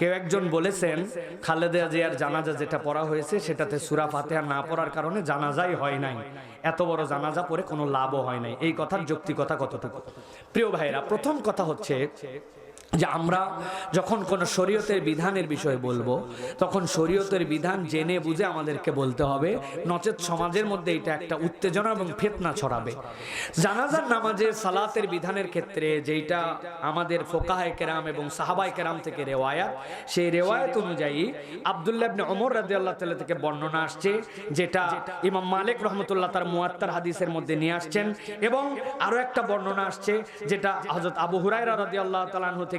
কেউ একজন বলেছেন খালেদা জিয়ার জানাজা যেটা পড়া হয়েছে সেটাতে সূরা ফাতিহা না পড়ার কারণে জানাজাই হয় নাই, এত বড় জানাজা পড়ে কোনো লাভও হয় নাই। এই কথার যৌক্তিকতা কতটুকু? প্রিয় ভাইরা, প্রথম কথা হচ্ছে যে আমরা যখন কোনো শরীয়তের বিধানের বিষয়ে বলবো তখন শরীয়তের বিধান জেনে বুঝে আমাদেরকে বলতে হবে, নচেত সমাজের মধ্যে এটা একটা উত্তেজনা এবং ফিতনা ছড়াবে। জানাজার নামাজে সালাতের বিধানের ক্ষেত্রে যেটা আমাদের ফুকাহায়ে কেরাম এবং সাহাবায়ে কেরাম থেকে রেওয়ায়াত, সেই রেওয়ায়াত অনুযায়ী আব্দুল্লাহ ইবনে ওমর রাদিয়াল্লাহু তাআলা থেকে বর্ণনা আসছে, যেটা ইমাম মালিক রাহমাতুল্লাহ তার মুয়াত্তার হাদিসের মধ্যে নিয়ে আসছেন, এবং আরো একটা বর্ণনা আসছে যেটা হযরত আবু হুরায়রা রাদিয়াল্লাহু তাআলা আনহু থেকে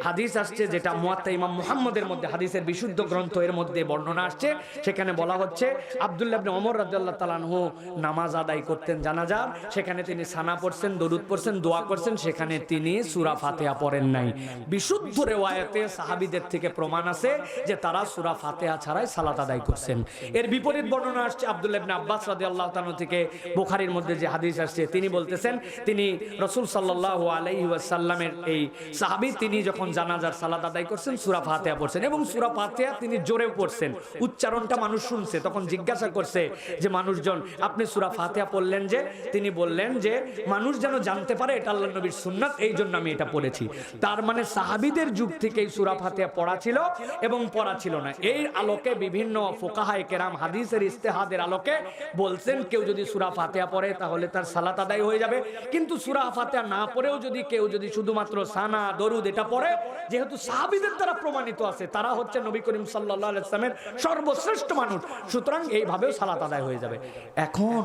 হাদিস আসছে, যেটা মুয়াত্তা ইমাম মুহাম্মদের মধ্যে হাদিসের বিশুদ্ধ গ্রন্থ এর মধ্যে বর্ণনা আসছে। সেখানে বলা হচ্ছে আব্দুল্লাহ ইবনে ওমর রাদিয়াল্লাহু তাআলা আনহু নামাজ আদায় করতেন জানাজার, সেখানে তিনি সানা পড়ছেন, দরুদ পড়ছেন, দোয়া করছেন, সেখানে তিনি সূরা ফাতিহা পড়েন নাই। বিশুদ্ধ রিওয়ায়াতে সাহাবীদের থেকে প্রমাণ আছে যে তারা সূরা ফাতিহা ছাড়াই সালাত আদায় করছেন। এর বিপরীত বর্ণনা আসছে আব্দুল্লাহ ইবনে আব্বাস রাদিয়াল্লাহু তাআলা থেকে, বুখারীর মধ্যে যে হাদিস আসছে, তিনি বলতেছেন তিনি রাসূল সাল্লাল্লাহু আলাইহি ওয়াসাল্লামের এই সাহাবী, তিনি যখন জানাজার সালাত আদায় করছেন সূরা ফাতিহা পড়ছেন, এবং সূরা ফাতিহা তিনি জোরে পড়ছেন, উচ্চারণটা মানুষ শুনছে। তখন জিজ্ঞাসা করছে যে মানুষজন, আপনি সূরা ফাতিহা পড়লেন যে? তিনি বললেন যে মানুষ যেন জানতে পারে এটা আল্লাহর নবীর সুন্নাত, এই জন্য আমি এটা পড়েছি। তার মানে সাহাবীদের যুগ থেকেই সূরা ফাতিহা পড়া ছিল এবং পড়া ছিল না। এই আলোকে বিভিন্ন ফুকাহায়ে কেরাম হাদিসের ইস্তেহাদের আলোকে বলছেন কেউ যদি সূরা ফাতিহা পড়ে তাহলে তার সালাত আদায় হয়ে যাবে, কিন্তু সূরা ফাতিহা না পড়েও যদি কেউ শুধুমাত্র সানা দরুদ এটা পড়ে, যেহেতু সাহাবীদের দ্বারা প্রমাণিত আছে তারা হচ্ছে নবী করিম সাল্লাল্লাহু আলাইহি ওয়াসাল্লামের সর্বশ্রেষ্ঠ মানুষ, সুতরাং এইভাবেও সালাত আদায় হয়ে যাবে। এখন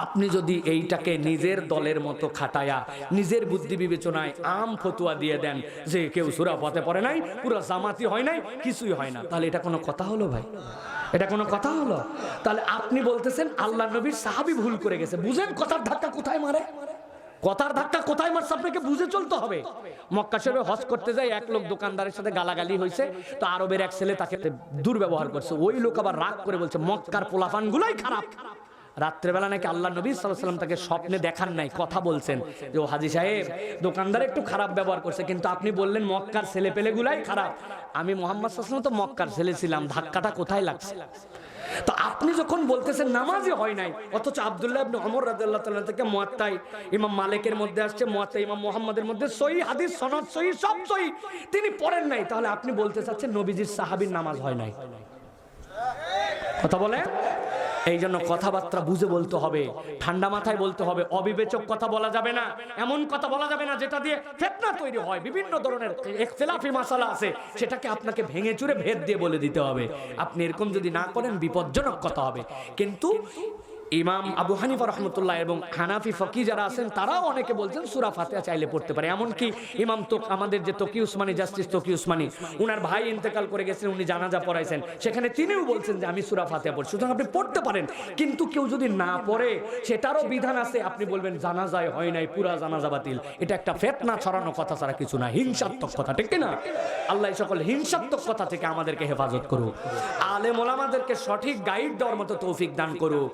আপনি যদি এইটাকে নিজের দলের মতো খাটায়া নিজের বুদ্ধি বিবেচনায় আম ফতুয়া দিয়ে দেন যে কেউ সূরা ফাতিহা পড়ে নাই, পুরো জামাতি হয় নাই, কিছুই হয় না, তাহলে এটা কোনো কথা হলো ভাই? এটা কোনো কথা হলো? তাহলে আপনি বলতেছেন আল্লাহর নবীর সাহাবী ভুল করে গেছে। বুঝেন কথার ধাক্কা কোথায় মারে, কথার ধাক্কা কোথায় মারছে, আপনাকে বুঝে চলতে হবে। মক্কা শরীফে হজ করতে যায় এক লোক দোকানদারের সাথে গালাগালি হয়েছে, তো আরবের এক ছেলে তাকে দুর্ব্যবহার করছে। ওই লোক আবার রাগ করে বলছে মক্কার পোলাপানগুলাই খারাপ। রাত্রেবেলা নাকি আল্লাহ নবী সাল্লাল্লাহু আলাইহি ওয়াসাল্লাম তাকে স্বপ্নে দেখান নাই, কথা বলছেন যে ও হাজী সাহেব, দোকানদার একটু খারাপ ব্যবহার করছে, কিন্তু আপনি বললেন মক্কার ছেলেপেলেগুলাই খারাপ। আমি মুহাম্মদ সাল্লাল্লাহু আলাইহি ওয়াসাল্লাম তো মক্কার ছেলে ছিলাম, ধাক্কাটা কোথায় লাগছে? তো আপনি যখন বলতেছেন নামাজই হয় নাই, অথচ আব্দুল্লাহ ইবনে ওমর রাদিয়াল্লাহু তাআলা থেকে মুয়াত্তায় ইমাম মালিকের মধ্যে আসছে, মুয়াত্তা ইমাম মুহাম্মদের মধ্যে সহিহ হাদিস, সনদ সহিহ, সব সহিহ, তিনি পড়েন নাই, তাহলে আপনি বলতে চাচ্ছেন নবীজির সাহাবীর নামাজ হয় নাই। কথা বলে এই জন্য কথাবার্তা বুঝে বলতে হবে, ঠান্ডা মাথায় বলতে হবে, অবিবেচক কথা বলা যাবে না, এমন কথা বলা যাবে না যেটা দিয়ে ফিতনা তৈরি হয়। বিভিন্ন ধরনের ইখতিলাফি মাসালা আছে, সেটাকে আপনাকে ভেঙে চুরে ভেদ দিয়ে বলে দিতে হবে। আপনি এরকম যদি না করেন বিপজ্জনক কথা হবে। কিন্তু ইমাম আবু হানিফা রাহমাতুল্লাহ এবং হানাফি ফকি যারা আছেন তারাও অনেকে বলছেন সূরা ফাতিহা চাইলে পড়তে পারে। এমনকি ইমাম আমাদের যে তকি উসমানী, জাস্টিস তকি উসমানী, উনার ভাই ইন্তেকাল করে গেছেন, উনি জানাজা পড়াইছেন, সেখানে তিনিও বলছেন যে আমি সূরা ফাতিহা পড়ছি। সুতরাং আপনি পড়তে পারেন, কিন্তু কেউ যদি না পড়ে সেটারও বিধান আছে। আপনি বলবেন জানাজায় হয় নাই, পুরা জানাজা বাতিল, এটা একটা ফিতনা ছড়ানো কথা ছাড়া কিছু না, হিংসাত্মক কথা, ঠিক না? আল্লাহ সকল হিংসাত্মক কথা থেকে আমাদেরকে হেফাজত করুক, আলেম ওলামাদেরকে সঠিক গাইড দেওয়ার মতো তৌফিক দান করুক।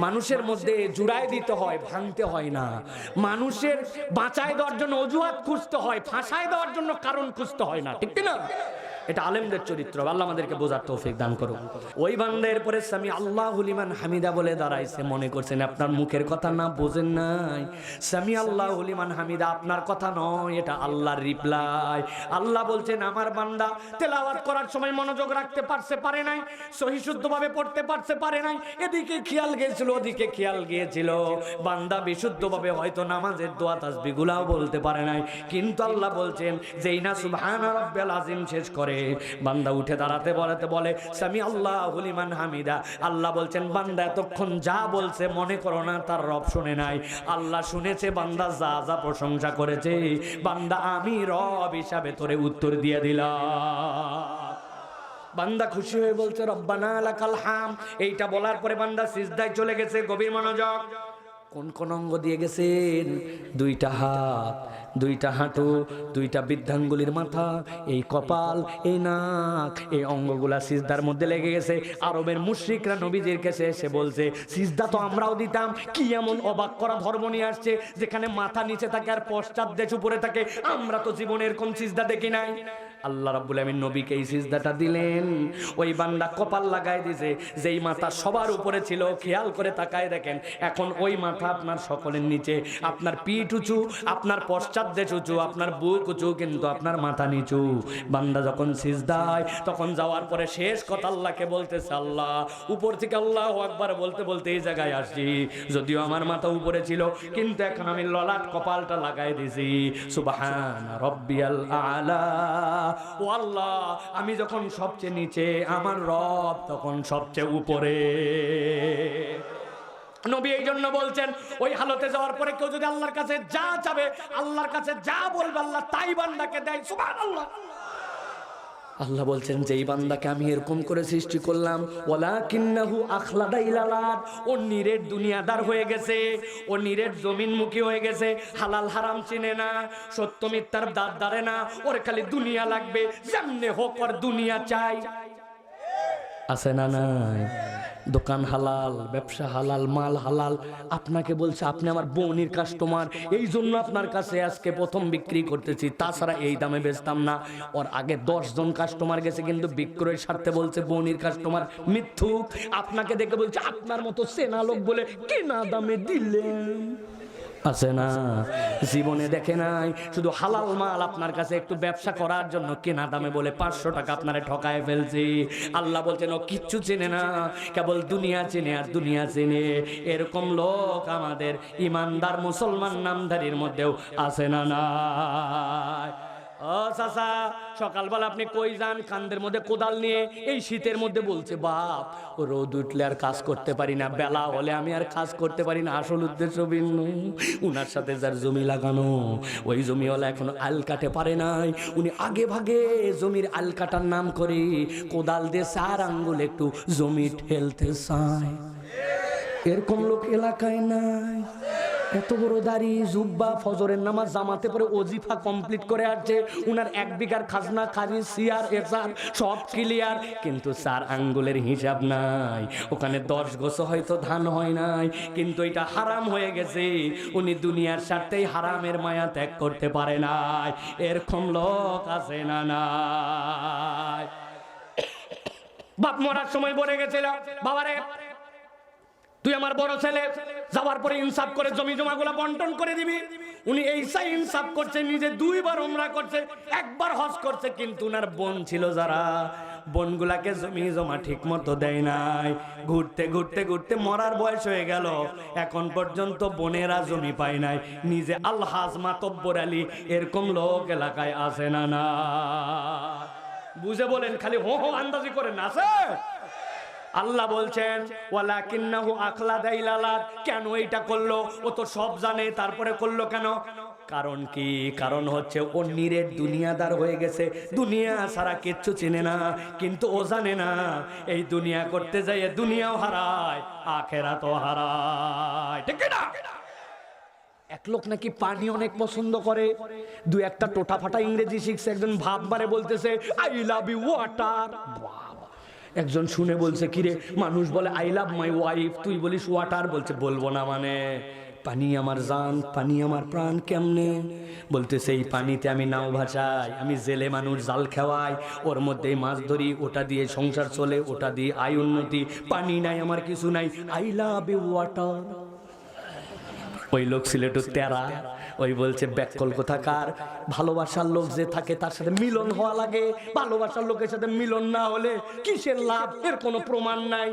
মানুষের মধ্যে জুড়ায় দিতে হয়, ভাঙতে হয় না। মানুষের বাঁচায় দেওয়ার জন্য অজুহাত খুঁজতে হয়, ফাঁসায় দেওয়ার জন্য কারণ খুঁজতে হয় না, ঠিক না? এটা আলেমদের চরিত্র। আল্লাহ আমাদেরকে বোঝার তৌফিক দান করুন। ওই বান্দার পরে সামি আল্লাহু লিমান হামিদা বলে দাঁড়াইছে, মনে করছেন আপনার মুখের কথা না, বোঝেন নাই। সামি আল্লাহু লিমান হামিদা আপনার কথা নয়, এটা আল্লাহর রিপ্লাই। আল্লাহ বলছেন আমার বান্দা তেলাওয়াত করার সময় মনোযোগ রাখতে পারে নাই, সহি শুদ্ধভাবে পড়তে পারে নাই, এদিকে খেয়াল গিয়েছিল ওদিকে খেয়াল গিয়েছিল। বান্দা বিশুদ্ধভাবে হয়তো নামাজের দোয়া তাসবিহগুলাও বলতে পারে নাই, কিন্তু আল্লাহ বলছেন যেই না সুবহানা রাব্বিয়াল আযীম শেষ করে বান্দা উঠে দাঁড়াতে বলে সামি আল্লাহু লিমান হামিদা। আল্লাহ বলছেন বান্দা এতক্ষণ যা বলছে মনে করো না তার রব শুনে নাই, আল্লাহ শুনেছে। বান্দা যা যা প্রশংসা করেছে, বান্দা আমি রব হিসাবে তোরে উত্তর দিয়ে দিলাম। বান্দা খুশি হয়ে বলছে রব্বানা লাকাল হাম। এইটা বলার পরে বান্দা সিজদায় চলে গেছে, গভীর মনোযোগ। কোন কোন অঙ্গ দিয়ে গেছেন? দুইটা হাত, দুইটা হাঁটু, দুইটা বৃদ্ধাঙ্গুলির মাথা, এই কপাল, এই নাক, এই অঙ্গগুলা সিজদার মধ্যে লেগে গেছে। আরবের মুশরিকরা নবীজির কাছে এসে বলছে সিজদা তো আমরাও দিতাম, কি এমন অবাক করা ধর্ম নিয়ে আসছে যেখানে মাথা নিচে থাকে আর পশ্চাৎ দেশ উপরে থাকে? আমরা তো জীবনে এরকম সিজদা দেখি নাই। আল্লাহ রাব্বুল আমিন নবীকে এই সিজদাটা দিলেন, ওই বান্দা কপাল লাগাই দিয়েছে। যেই মাথা সবার উপরে ছিল, খেয়াল করে তাকায় দেখেন, এখন ওই মাথা আপনার সকলের নিচে। আপনার পিঠ উঁচু, আপনার পশ্চাৎদেশ উঁচু, আপনার বুক উঁচু, কিন্তু আপনার মাথা নিচু। বান্দা যখন সিজদায়, তখন যাওয়ার পরে শেষ কথা আল্লাহকে বলতেছে, আল্লাহ, উপর থেকে আল্লাহু আকবার বলতে বলতে এই জায়গায় আসছি। যদিও আমার মাথা উপরে ছিল, কিন্তু এখন আমি ললাট কপালটা লাগাই দিছি। সুবহান রাব্বিয়াল আলা। ও আল্লাহ, আমি যখন সবচেয়ে নিচে, আমার রব তখন সবচেয়ে উপরে। নবী এই জন্য বলছেন, ওই হালতে যাওয়ার পরে কেউ যদি আল্লাহর কাছে যা চাবে, আল্লাহর কাছে যা বলবে, আল্লাহ তাই বান্দাকে দেয়। সুবহানাল্লাহ। আল্লাহ বলছেন, যেই বান্দাকে আমি এরকম করে সৃষ্টি করলাম, ওয়ালাকিন্নাহু আখলাদা ইলালাত, ও নিরেট দুনিয়াদার হয়ে গেছে, ও নিরেট জমিনমুখী হয়ে গেছে, হালাল হারাম চিনে না, সত্য মিথ্যার দাঁত দাঁড়ে না, ওর খালি দুনিয়া লাগবে, যেমনে হোক ওর দুনিয়া চাই। আছে না নাই? দোকান হালাল, ব্যবসা হালাল, মাল হালাল। আপনাকে বলছে, আপনি আমার বউনির কাস্টমার, এই জন্য আপনার কাছে আজকে প্রথম বিক্রি করতেছি, তাছাড়া এই দামে বেচতাম না। ওর আগে 10 জন কাস্টমার গেছে, কিন্তু বিক্রয়ের স্বার্থে বলছে বউনির কাস্টমার। মিথ্যুক। আপনাকে দেখে বলছে, আপনার মতো সেনা লোক বলে কেনা দামে দিলেন। আছে না? জীবনে দেখে নাই, শুধু হালাল মাল আপনার কাছে একটু ব্যবসা করার জন্য কেনা দামে বলে 500 টাকা আপনারে ঠকায় ফেলছি। আল্লাহ বলছেন, ও কিচ্ছু চেনে না, কেবল দুনিয়া চেনে আর দুনিয়া চেনে। এরকম লোক আমাদের ইমানদার মুসলমান নামধারীর মধ্যেও আছে না? না। ও চাচা, সকালবেলা আপনি কই যান? কান্দের মধ্যে কোদাল নিয়ে। এই শীতের মধ্যে বলছে, বাপ, রোদ উঠলে আর কাজ করতে পারি না, বেলা হলে আমি আর কাজ করতে পারি না। আসল উদ্দেশ্য ভিন্ন। উনার সাথে যার জমি লাগানো, ওই জমিওয়ালা এখনো আল কাটে পারে নাই। উনি আগে ভাগে জমির আল কাটার নাম করে কোদাল দিয়ে 4 আঙ্গুল একটু জমি ঠেলতে চায়। এরকম লোক এলাকায় নাই। এত বড় দাড়ি, জুব্বা, ফজরের নামাজ জামাতে পরে ওজিফা কমপ্লিট করে আসছে। উনার 1 বিঘার খাজনা, খাজি, সিয়ার, এসার সব ক্লিয়ার, কিন্তু 4 আঙ্গুলের হিসাব নাই। ওখানে 10 গোছ হয়তো ধান হয় নাই, কিন্তু এটা হারাম হয়ে গেছে। উনি দুনিয়ার স্বার্থেই হারামের মায়া ত্যাগ করতে পারে নাই। এরকম লোক আছে না? নাই। বাপ মরার সময় বলে গেছিল, বাবারে, তুই আমার বড় ছেলে, যাওয়ার পরে ইনসাফ করে জমি জমাগুলো বন্টন করে দিবি। উনি এইসাই ইনসাফ করছে, নিজে 2 বার উমরা করছে, 1 বার হজ করছে, কিন্তু উনার বোন ছিল যারা, বোনগুলাকে জমি জমা ঠিক মতো দেয় নাই। ঘুরতে ঘুরতে ঘুরতে মরার বয়স হয়ে গেল, এখন পর্যন্ত বোনেরা জমি পায় নাই। নিজে আলহাজ মাতব্বর আলী, এরকম লোক এলাকায় আছে না? না। বুঝে বলেন, খালি হো হো আন্দাজি করেন। আছে? আল্লাহ বলছেন, ওয়ালাকিন্নাহু আখলাদা ইলালাত। কেন এইটা করলো? ও তো সব জানে, তারপরে করলো কেন? কারণ কি? কারণ হচ্ছে ও নিরেট দুনিয়াদার হয়ে গেছে, দুনিয়া ছাড়া কিচ্ছু চিনে না। কিন্তু ও জানে না, এই দুনিয়া করতে যাই দুনিয়াও হারায়, আখিরাতও হারায়। ঠিক না? এক লোক নাকি পানি অনেক পছন্দ করে, 2-1টা টোটা ফাটা ইংরেজি শিখছে। একজন ভাব মারে বলতেছে, আই লাভ ইউ ওয়াটার। একজন শুনে বলছে, কিরে, মানুষ বলে আই লাভ মাই ওয়াইফ, তুই বলিস ওয়াটার? বলছে, বলবো না মানে, পানি আমার জান, পানি আমার প্রাণ। কেমনে? বলতেছে, এই পানিতে আমি নাও ভাসাই, আমি জেলে মানুষ জাল খাওয়াই, ওর মধ্যেই মাছ ধরি, ওটা দিয়ে সংসার চলে, ওটা দিয়ে আয় উন্নতি। পানি নাই, আমার কিছু নাই, আই লাভ ইউ ওয়াটার। ওই লোক ছিল একটু তেরা, ওই বলছে, ব্যাককল কোথাকার। ভালোবাসার লোক যে থাকে তার সাথে মিলন হওয়া লাগে, ভালোবাসার লোকের সাথে মিলন না হলে কিসের লাভ? এর কোনো প্রমাণ নাই।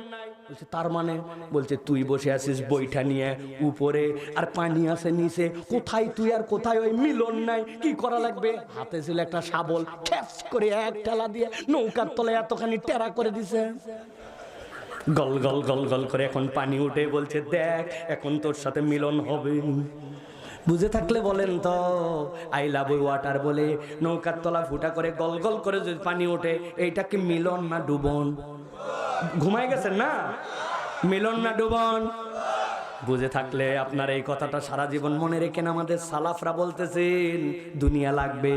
বলছে, তার মানে? বলছে, তুই বসে আছিস বইটা নিয়ে উপরে, আর পানি আছে নিচে, কোথায় তুই আর কোথায় ওই মিলন নাই? কি করা লাগবে? হাতে ছিল একটা শাবল, ঠেস করে 1 ঠেলা দিয়ে নৌকার তলায় এতখানি টেরা করে দিছে। গল গল গল গল করে এখন পানি উঠে। বলছে, দেখ, এখন তোর সাথে মিলন হবে। বুঝে থাকলে বলেন তো, আই লাভ ইউ ওয়াটার বলে নৌকার তলা ফুটা করে গল গল করে যদি পানি ওঠে, এইটা কি মিলন না ডুবন? ঘুমায় গেছেন না? মিলন না ডুবন? বুঝে থাকলে আপনার এই কথাটা সারা জীবন মনে রেখেন। আমাদের সালাফরা বলতেছেন, দুনিয়া লাগবে,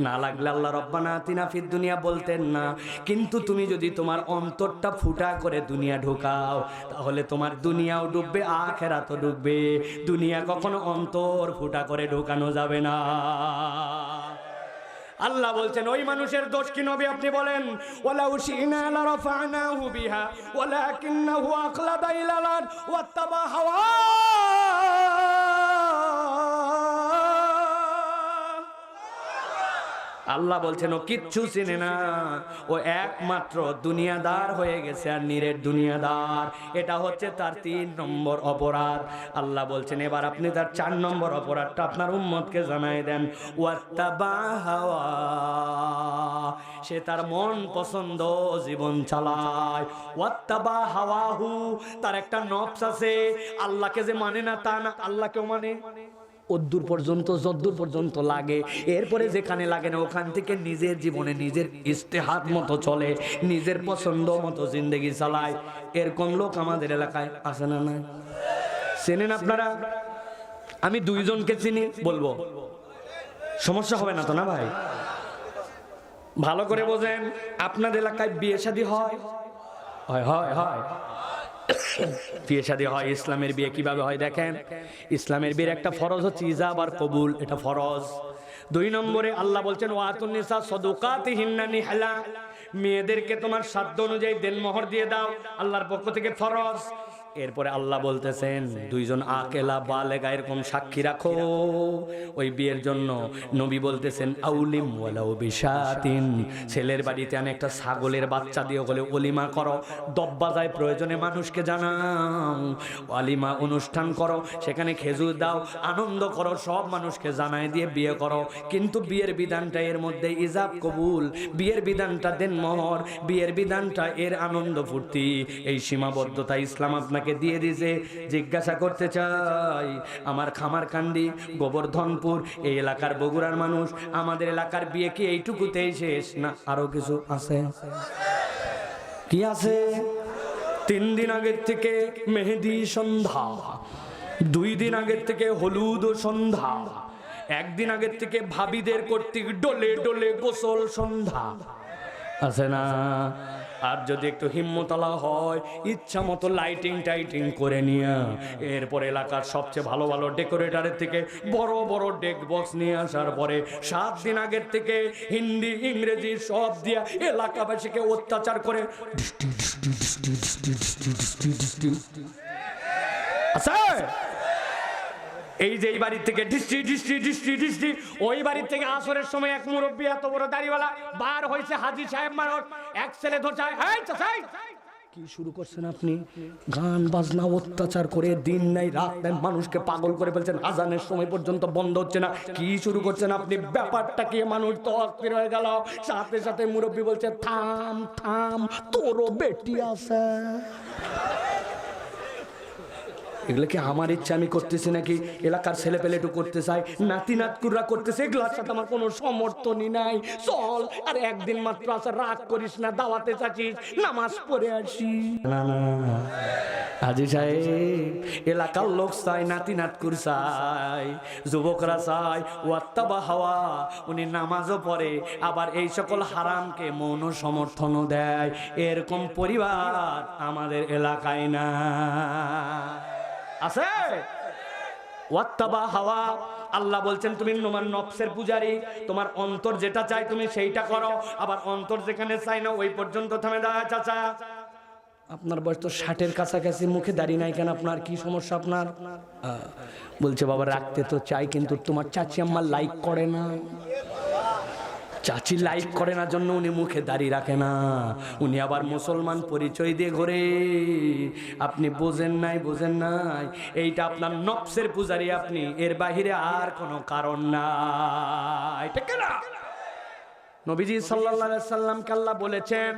না লাগলে আল্লাহ রব্বানা আতিনা ফিদ দুনিয়া বলতেন না। কিন্তু তুমি যদি তোমার অন্তরটা ফুটা করে দুনিয়া ঢোকাও, তাহলে তোমার দুনিয়াও ডুববে, আখিরাতও ডুববে। দুনিয়া কখনো অন্তর ফুটা করে ঢোকানো যাবে না। আল্লাহ বলছেন ওই মানুষের দোষ কি নবী আপনি বলেন? ওয়ালাউ শিনা লারাফানাহু বিহা ওয়ালাকিন্নাহু আখলাদা ইলাল আরদ ওয়াত্তাবা হাওয়া। আল্লাহ বলছেন ও কিচ্ছু চিনে না, ও একমাত্র দুনিয়াদার হয়ে গেছে আর নিরেট দুনিয়াদার। এটা হচ্ছে তার 3 নম্বর অপরাধ। আল্লাহ বলছেন এবার আপনি তার 4 নম্বর অপরাধটা আপনার উম্মতকে জানাই দেন। ওয়াত্তাবা হাওয়া, সে তার মন পছন্দ জীবন চালায়। ওয়াত্তাবা হাওয়াহু, তার একটা নফস আছে। আল্লাহকে যে মানে না তা না, আল্লাহকেও মানে অদ্দূর পর্যন্ত যদ্দূর পর্যন্ত লাগে, এরপরে যেখানে লাগে না ওখান থেকে নিজের জীবনে নিজের ইস্তেহাত মতো চলে, নিজের পছন্দ মতো জিন্দেগি চালায়। এরকম লোক আমাদের এলাকায় আছে না? না চেনেন আপনারা? আমি 2 জনকে চিনি, বলবো সমস্যা হবে না তো? না ভাই, ভালো করে বোঝেন। আপনাদের এলাকায় বিয়ে শাদী হয়? হয় হয় হয়, বিয়ে শাদী হয়। ইসলামের বিয়ে কিভাবে হয় দেখেন। ইসলামের বিয়ের একটা ফরজ হচ্ছে ইজাব আর কবুল, এটা ফরজ। 2 নম্বরে আল্লাহ বলছেন ওয়াতুন নিসা সাদুকাতিহিন্না নিহলা, মেয়েদেরকে তোমার সাধ্য অনুযায়ী দেনমোহর দিয়ে দাও, আল্লাহর পক্ষ থেকে ফরজ। এরপরে আল্লাহ বলতেছেন 2 জন আকেলা বালেগা এরকম সাক্ষী রাখো ওই বিয়ের জন্য। নবী বলতেছেন আউলিম ওয়ালাউ বিশাতিন, ছেলের বাড়িতে আমি একটা ছাগলের বাচ্চা দিয়ে বলে অলিমা করো, দব্বা যায় প্রয়োজনে মানুষকে জানাও, অলিমা অনুষ্ঠান করো, সেখানে খেজুর দাও, আনন্দ করো, সব মানুষকে জানাই দিয়ে বিয়ে করো। কিন্তু বিয়ের বিধানটা এর মধ্যে ইজাব কবুল, বিয়ের বিধানটা দেনমোহর, বিয়ের বিধানটা এর আনন্দ ফুর্তি, এই সীমাবদ্ধতা ইসলাম আপনাকে দিয়ে দিয়েছে। জিজ্ঞাসা করতে চাই, আমার খামারকান্দি গোবর্ধনপুর এই এলাকার বগুড়ার মানুষ, আমাদের এলাকার বিয়ে কি এইটুকুতেই শেষ না আরো কিছু আছে? কি আছে? 3 দিন আগের থেকে মেহেদি সন্ধ্যা, 2 দিন আগের থেকে হলুদ সন্ধ্যা, 1 দিন আগের থেকে ভাবিদের কর্তৃক ডোলে ডোলে গোসল সন্ধ্যা, আছে না? আর যদি একটু হিম্মতলা হয় ইচ্ছা মতো লাইটিং টাইটিং করে নিয়ে এরপর এলাকার সবচেয়ে ভালো ভালো ডেকোরেটরের থেকে বড় বড় ডেক বক্স নিয়ে আসার পরে 7 দিন আগের থেকে হিন্দি ইংরেজি সব দিয়া এলাকাবাসীকে অত্যাচার করে আছে। এই যে এই বাড়ির থেকে ডিস্ট্রি ডিস্ট্রি ডিস্ট্রি ডিস্ট্রি, ওই বাড়ির থেকে আসরের সময় এক মুরব্বী এত বড় দাড়িওয়ালা বার হয়েছে, হাজী সাহেব মারত, এক ছেলে ধরছায় কি শুরু করছেন আপনি? গান বাজনা অত্যাচার করে দিন নাই রাত নাই মানুষকে পাগল করে ফেলছেন, আজানের সময় পর্যন্ত বন্ধ হচ্ছে না। কি শুরু করছেন আপনি? ব্যাপারটা কি? মানুষ তো অস্থির হয়ে গেল। সাথে সাথে মুরব্বী বলছে থাম থাম, তোরও বেটি আছে। এগুলো কি আমার ইচ্ছা আমি করতেছি নাকি এলাকার ছেলে পেলে একটু করতে চাই, নাতি নাতকুররা করতেছে, এগুলোর সাথে আমার কোনো সমর্থনই নাই। চল আর একদিন মাত্র আছে, রাগ করিস না, দাওয়াতে চাচ্ছিস, নামাজ পড়ে আসি। না না হাজী সাহেব, এলাকার লোক চাই, নাতি নাতকুর চাই, যুবকরা চাই ওয়াত্তাবা হাওয়া, উনি নামাজও পড়ে আবার এই সকল হারামকে মৌন সমর্থনও দেয়। এরকম পরিবার আমাদের এলাকায় না আছে। ওয়াত্তাবা হাওয়া, আল্লাহ বলছেন তুমি তোমার নফসের পূজারী, তোমার অন্তর যেটা চাই তুমি সেইটা করো, আবার অন্তর যেখানে চাই না ওই পর্যন্ত থামে দাঁড়া। চাচা আপনার বয়স তো 60-এর কাছাকাছি, মুখে দাঁড়িয়ে নাই কেন? আপনার কি সমস্যা? আপনার বলছে বাবা রাখতে তো চাই কিন্তু তোমার চাচি আম্মা লাইক করে না। চাচি লাইক করে না জন্য উনি মুখে দাঁড়িয়ে রাখে না, উনি আবার মুসলমান পরিচয় দিয়ে ঘোরে। আপনি বোঝেন নাই, বোঝেন নাই, এইটা আপনার নফসের পূজারি আপনি, এর বাহিরে আর কোনো কারণ নাই, ঠিক না? নবীজি সাল্লাল্লাহু আলাইহি সাল্লামকে আল্লাহ বলেছেন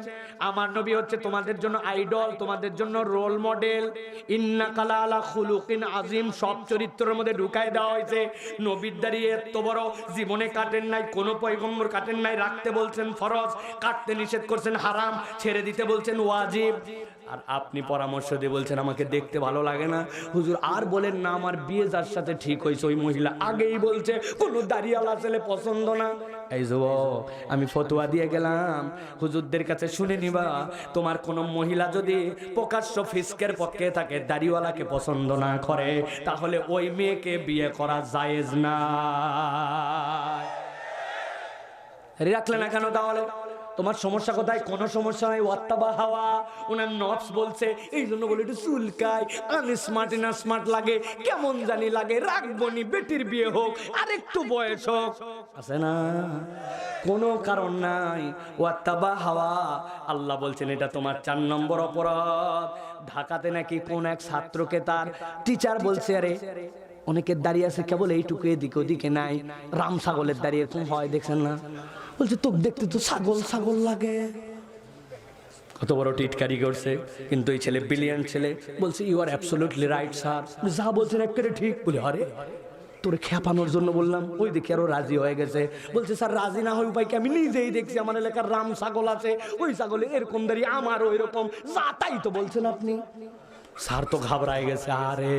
আমার নবী হচ্ছে তোমাদের জন্য আইডল, তোমাদের জন্য রোল মডেল। ইন্নাকা লাআলা খুলুকিন আযীম, সব চরিত্রের মধ্যে ঢুকায় দেওয়া হয়েছে। নবীর দাঁড়িয়ে এত বড় জীবনে কাটেন নাই, কোনো পয়গম্বর কাটেন নাই। রাখতে বলছেন ফরজ, কাটতে নিষেধ করছেন হারাম, ছেড়ে দিতে বলছেন ওয়াজিব। আর আপনি পরামর্শ দিয়ে বলছেন আমাকে দেখতে ভালো লাগে না হুজুর, আর বলেন না আমার বিয়ে যার সাথে ঠিক হয়েছে ওই মহিলা আগেই বলছে কোনো দাড়িওয়ালা ছেলে পছন্দ না। এই যুবক আমি ফতোয়া দিয়ে গেলাম, হুজুরদের কাছে শুনে নিবা, তোমার কোনো মহিলা যদি প্রকাশ্য ফিসকের পক্ষে থাকে, দাড়িওয়ালাকে পছন্দ না করে, তাহলে ওই মেয়েকে বিয়ে করা জায়েজ না। রাখলে না কেন তাহলে? তোমার সমস্যা কোথায়? কোনো সমস্যা নাই। ওয়াত্তাবা হাওয়া, ওনার নফস বলছে, এই জন্য বলে একটু চুলকায়, আনস্মার্ট না স্মার্ট লাগে, কেমন জানি লাগে, রাখবো নি, বেটির বিয়ে হোক, আরেকটু বয়স হোক, আছে না? কোনো কারণ নাই। ওয়াত্তাবা হাওয়া, আল্লাহ বলছেন এটা তোমার 4 নম্বর অপরাধ। ঢাকাতে নাকি কোন এক ছাত্রকে তার টিচার বলছে, আরে অনেকের দাঁড়িয়ে আছে কেবল এইটুকু, এদিকে ওদিকে নাই, রাম ছাগলের দাঁড়িয়ে এরকম হয়, দেখছেন না? বলছে তোকে দেখতে তো ছাগল ছাগল লাগে। কত বড় টিটকারি করছে। কিন্তু এই ছেলে ব্রিলিয়ান্ট ছেলে, বলছে you are absolutely right sir, যা বলছেন একেবারে ঠিক। বলে আরে তোরে খেপানোর জন্য বললাম। ওই দেখে আরো রাজি হয়ে গেছে। বলছে স্যার রাজি না হয় উপায় কি? আমি নিজেই দেখছি আমার এলাকার রাম ছাগল আছে, ওই ছাগলে এরকম দাঁড়িয়ে, আমারও এরকম, যা তাই তো বলছেন আপনি। স্যার তো ঘাবড়ায় গেছে। আরে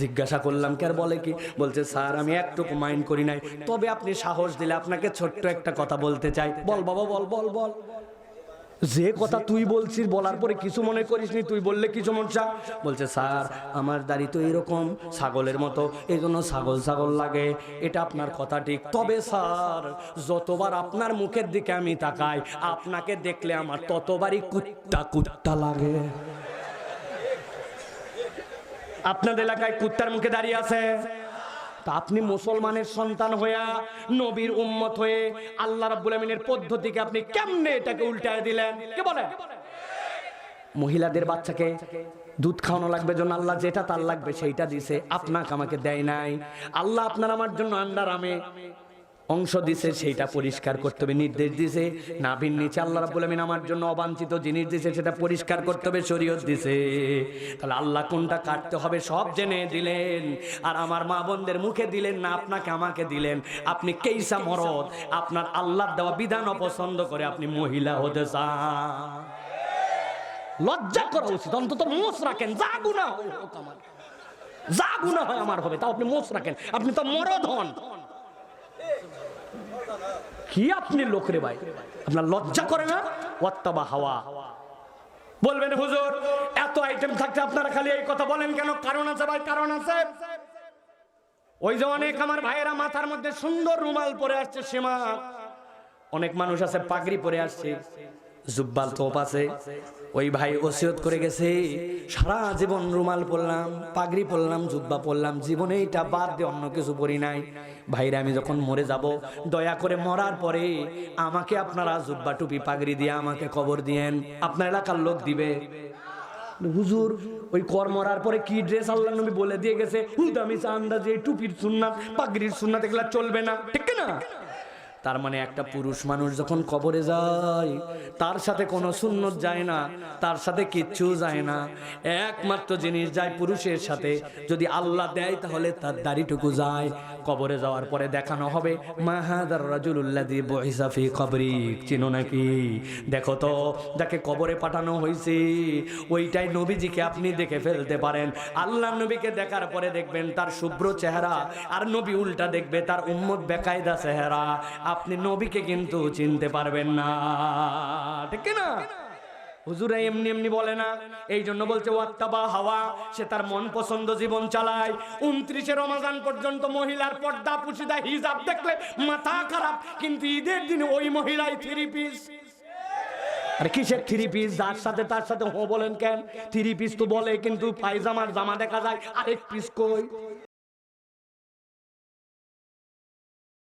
জিজ্ঞাসা করলাম কে, আর বলে কি? বলছে স্যার আমি একটুকু মাইন্ড করি নাই, তবে আপনি সাহস দিলে আপনাকে ছোট্ট একটা কথা বলতে চাই। বল বাবা বল বল বল। যে কথা তুই বলছিস, বলার পরে কিছু মনে করিস নি, তুই বললে কি সমস্যা? বলছে স্যার আমার দাড়ি তো এরকম ছাগলের মতো, এই জন্য ছাগল ছাগল লাগে। এটা আপনার কথা ঠিক, তবে স্যার যতবার আপনার মুখের দিকে আমি তাকাই, আপনাকে দেখলে আমার ততবারই কুত্তা কুত্তা লাগে। আপনাদের এলাকায় কুত্তার মুখে দাঁড়িয়ে আছে, তা আপনি মুসলমানের সন্তান হইয়া, নবীর উম্মত হয়ে আল্লাহ রাব্বুল আমিনের পদ্ধতিকে আপনি কেমনে এটাকে উল্টায় দিলেন? কে বলে? মহিলাদের বাচ্চাকে দুধ খাওয়ানো লাগবে জন্য আল্লাহ যেটা তার লাগবে সেইটা দিছে, আপনাকে আমাকে দেয় নাই। আল্লাহ আপনার আমার জন্য আন্ডারামে অংশ দিছে, সেইটা পরিষ্কার করতে হবে, নির্দেশ দিছে। নাভির নিচে আল্লাহ রাব্বুল আমিন আমার জন্য অবাঞ্ছিত জিনিস দিছে, সেটা পরিষ্কার করতে হবে, শরীয়ত দিছে। তাহলে আল্লাহ কোনটা কাটতে হবে সব জেনে দিলেন, আর আমার মা বোনদের মুখে দিলেন না, আপনাকে আমাকে দিলেন। আপনি কেইসা মরদ, আপনার আল্লাহর দেওয়া বিধান অপছন্দ করে আপনি মহিলা হতে চান? লজ্জা করা উচিত। অন্তত মোষ রাখেন, যা গুনাহ হোক আমার, যা গুনাহ হয় আমার হবে, তাও আপনি মোষ রাখেন। আপনি তো মরদ হন। কি আপনি লোক রে ভাই, আপনার লজ্জা করে না? ওয়াত্তাবা হাওয়া। বলবেন হুজুর এত আইটেম থাকতে আপনারা খালি এই কথা বলেন কেন? কারণ আছে ভাই, কারণ আছে। ওই যে অনেক আমার ভাইয়েরা মাথার মধ্যে সুন্দর রুমাল পরে আসছে, সীমা অনেক মানুষ আছে পাগড়ি পরে আসছে, জুব্বাল তোপ আছে। ওই ভাই ওসিয়ত করে গেছে, সারা জীবন রুমাল পরলাম, পাগড়ি পরলাম, জুব্বা পরলাম, জীবনে এটা বাদ দিয়ে অন্য কিছু পরি নাই। ভাইরা আমি যখন মরে যাব, দয়া করে মরার পরে আমাকে আপনারা জুব্বা টুপি পাগড়ি দিয়ে আমাকে কবর দিয়েন। আপনার এলাকার লোক দিবে? হুজুর ওই কর মরার পরে কি ড্রেস আল্লাহ নবী বলে দিয়ে গেছে, হুদামি আন্দাজে টুপির সুন্নাত পাগড়ির সুন্নাত এগুলা চলবে না, ঠিক না? তার মানে একটা পুরুষ মানুষ যখন কবরে যায়, তার সাথে কোনো সুন্নত যায় না, তার সাথে কিচ্ছু যায় না। একমাত্র জিনিস যায় পুরুষের সাথে, যদি আল্লাহ দেয় তাহলে তার দাড়িটুকু যায়। কবরে যাওয়ার পরে দেখানো হবে মাহাদার রাজুলুল্লাযী বুইসা ফি কবরিক, চিনো নাকি? দেখো তো যাকে কবরে পাঠানো হয়েছে ওইটাই নবীজিকে আপনি দেখে ফেলতে পারেন। আল্লাহ নবীকে দেখার পরে দেখবেন তার শুভ্র চেহারা, আর নবী উল্টা দেখবে তার উম্মত বেকায়দা চেহারা। আপনি নবীকে কিন্তু চিনতে পারবেন না, ঠিক না? হুজুর এমনি এমনি বলে না, এই জন্য বলছে ওয়াত্তাবা হাওয়া, সে তার মন পছন্দ জীবন চালায়। 29 রমজান পর্যন্ত মহিলার পর্দা পুশিদা হিজাব দেখলে মাথা খারাপ, কিন্তু ঈদের দিন ওই মহিলাই 3 পিস। আরে কিসের 3 পিস? যার সাথে তার সাথে হো বলেন কেন? 3 পিস তো বলে, কিন্তু পায়জামার জামা দেখা যায় আরেক পিস কই?